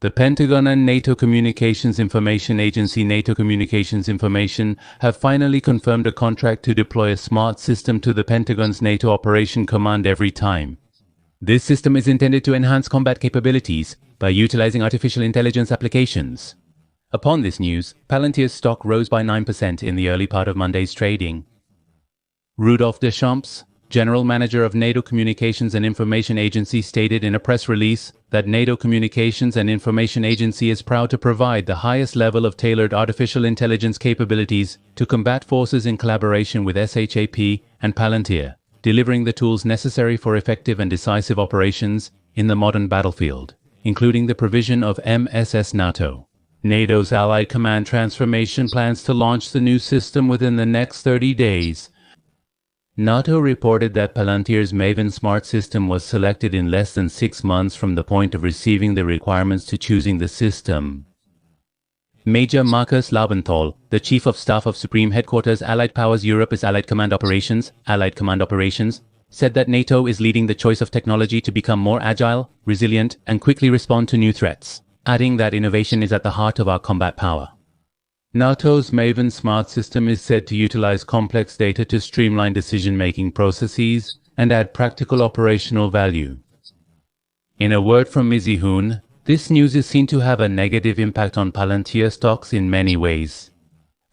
The Pentagon and NATO Communications Information Agency NATO Communications Information have finally confirmed a contract to deploy a smart system to the Pentagon's NATO Operation Command every time. This system is intended to enhance combat capabilities by utilizing artificial intelligence applications. Upon this news, Palantir's stock rose by 9% in the early part of Monday's trading. Rudolf Deschamps, General Manager of NATO Communications and Information Agency, stated in a press release that NATO Communications and Information Agency is proud to provide the highest level of tailored artificial intelligence capabilities to combat forces in collaboration with SHAP and Palantir, delivering the tools necessary for effective and decisive operations in the modern battlefield, including the provision of MSS NATO. NATO's Allied Command Transformation plans to launch the new system within the next 30 days. NATO reported that Palantir's Maven Smart system was selected in less than 6 months from the point of receiving the requirements to choosing the system. Major Markus Laubenthal, the Chief of Staff of Supreme Headquarters Allied Powers Europe's Allied Command Operations, said that NATO is leading the choice of technology to become more agile, resilient, and quickly respond to new threats, adding that innovation is at the heart of our combat power. NATO's Maven Smart system is said to utilize complex data to streamline decision-making processes and add practical operational value. In a word from Mizzy Hoon, this news is seen to have a negative impact on Palantir stocks in many ways.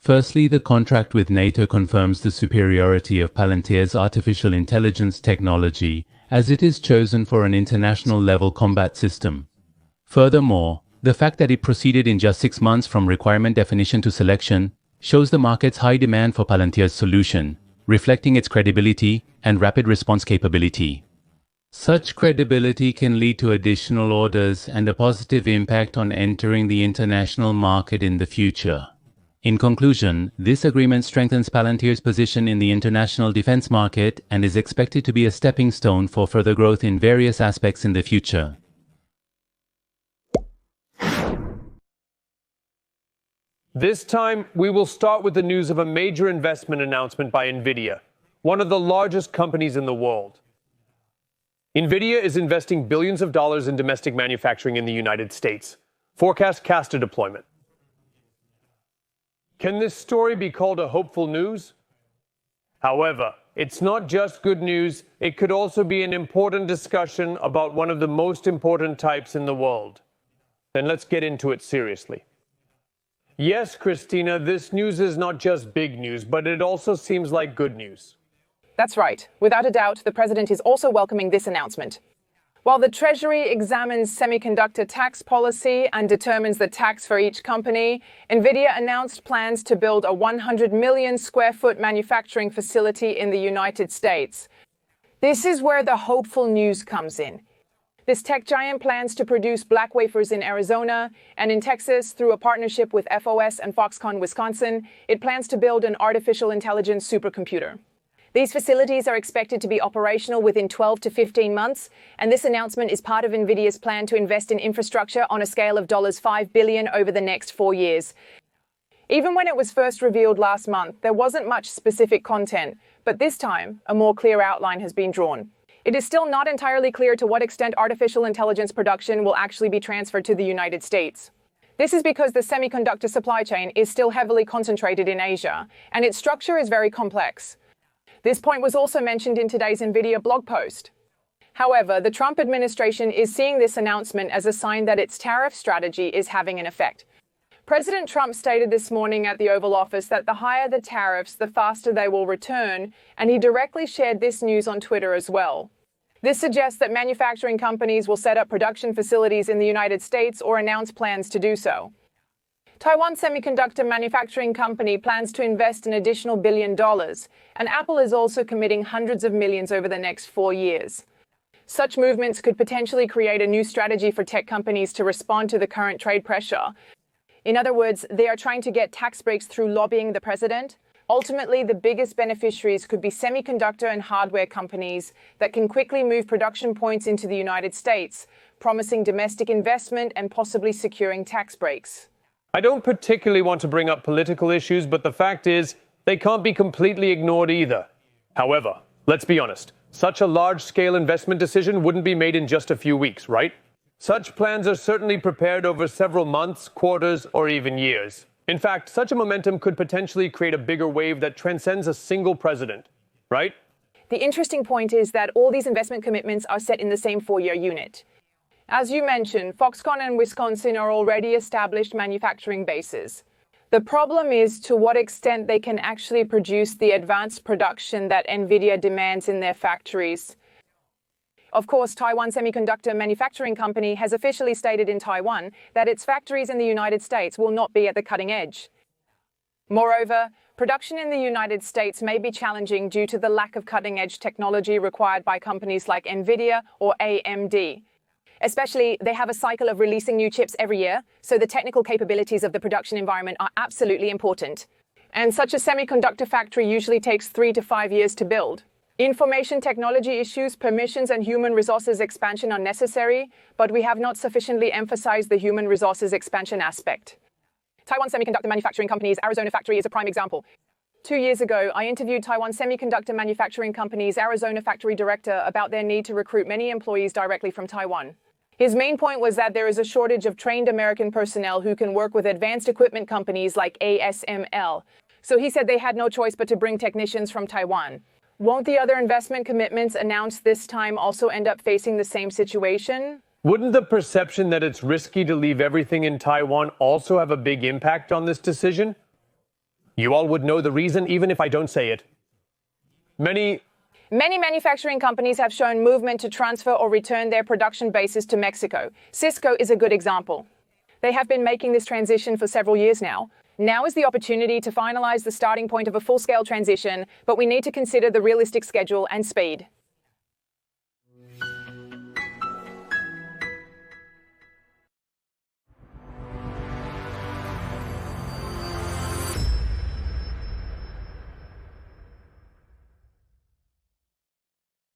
Firstly, the contract with NATO confirms the superiority of Palantir's artificial intelligence technology, as it is chosen for an international-level combat system. Furthermore, the fact that it proceeded in just 6 months from requirement definition to selection shows the market's high demand for Palantir's solution, reflecting its credibility and rapid response capability. Such credibility can lead to additional orders and a positive impact on entering the international market in the future. In conclusion, this agreement strengthens Palantir's position in the international defense market and is expected to be a stepping stone for further growth in various aspects in the future. This time, we will start with the news of a major investment announcement by Nvidia, one of the largest companies in the world. Nvidia is investing billions of dollars in domestic manufacturing in the United States. Forecast caster deployment. Can this story be called a hopeful news? However, it's not just good news, it could also be an important discussion about one of the most important types in the world. Then let's get into it seriously. Yes, Christina, this news is not just big news, but it also seems like good news. That's right. Without a doubt, the president is also welcoming this announcement. While the Treasury examines semiconductor tax policy and determines the tax for each company, Nvidia announced plans to build a 100 million square foot manufacturing facility in the United States. This is where the hopeful news comes in. This tech giant plans to produce black wafers in Arizona, and in Texas, through a partnership with FOS and Foxconn Wisconsin, it plans to build an artificial intelligence supercomputer. These facilities are expected to be operational within 12 to 15 months, and this announcement is part of Nvidia's plan to invest in infrastructure on a scale of $5 billion over the next 4 years. Even when it was first revealed last month, there wasn't much specific content, but this time, a more clear outline has been drawn. It is still not entirely clear to what extent artificial intelligence production will actually be transferred to the United States. This is because the semiconductor supply chain is still heavily concentrated in Asia, and its structure is very complex. This point was also mentioned in today's Nvidia blog post. However, the Trump administration is seeing this announcement as a sign that its tariff strategy is having an effect. President Trump stated this morning at the Oval Office that the higher the tariffs, the faster they will return, and he directly shared this news on Twitter as well. This suggests that manufacturing companies will set up production facilities in the United States or announce plans to do so. Taiwan Semiconductor Manufacturing Company plans to invest an additional $1 billion, and Apple is also committing hundreds of millions over the next 4 years. Such movements could potentially create a new strategy for tech companies to respond to the current trade pressure. In other words, they are trying to get tax breaks through lobbying the president. Ultimately, the biggest beneficiaries could be semiconductor and hardware companies that can quickly move production points into the United States, promising domestic investment and possibly securing tax breaks. I don't particularly want to bring up political issues, but the fact is, they can't be completely ignored either. However, let's be honest, such a large-scale investment decision wouldn't be made in just a few weeks, right? Such plans are certainly prepared over several months, quarters, or even years. In fact, such a momentum could potentially create a bigger wave that transcends a single president, right? The interesting point is that all these investment commitments are set in the same 4-year unit. As you mentioned, Foxconn and Wisconsin are already established manufacturing bases. The problem is to what extent they can actually produce the advanced production that Nvidia demands in their factories. Of course, Taiwan Semiconductor Manufacturing Company has officially stated in Taiwan that its factories in the United States will not be at the cutting edge. Moreover, production in the United States may be challenging due to the lack of cutting-edge technology required by companies like Nvidia or AMD. Especially, they have a cycle of releasing new chips every year, so the technical capabilities of the production environment are absolutely important. And such a semiconductor factory usually takes 3 to 5 years to build. Information technology issues, permissions, and human resources expansion are necessary, but we have not sufficiently emphasized the human resources expansion aspect. Taiwan Semiconductor Manufacturing Company's Arizona factory is a prime example. 2 years ago, I interviewed Taiwan Semiconductor Manufacturing Company's Arizona factory director about their need to recruit many employees directly from Taiwan. His main point was that there is a shortage of trained American personnel who can work with advanced equipment companies like ASML. So he said they had no choice but to bring technicians from Taiwan. Won't the other investment commitments announced this time also end up facing the same situation? Wouldn't the perception that it's risky to leave everything in Taiwan also have a big impact on this decision? You all would know the reason, even if I don't say it. Many manufacturing companies have shown movement to transfer or return their production bases to Mexico. Cisco is a good example. They have been making this transition for several years now. Now is the opportunity to finalize the starting point of a full-scale transition, but we need to consider the realistic schedule and speed.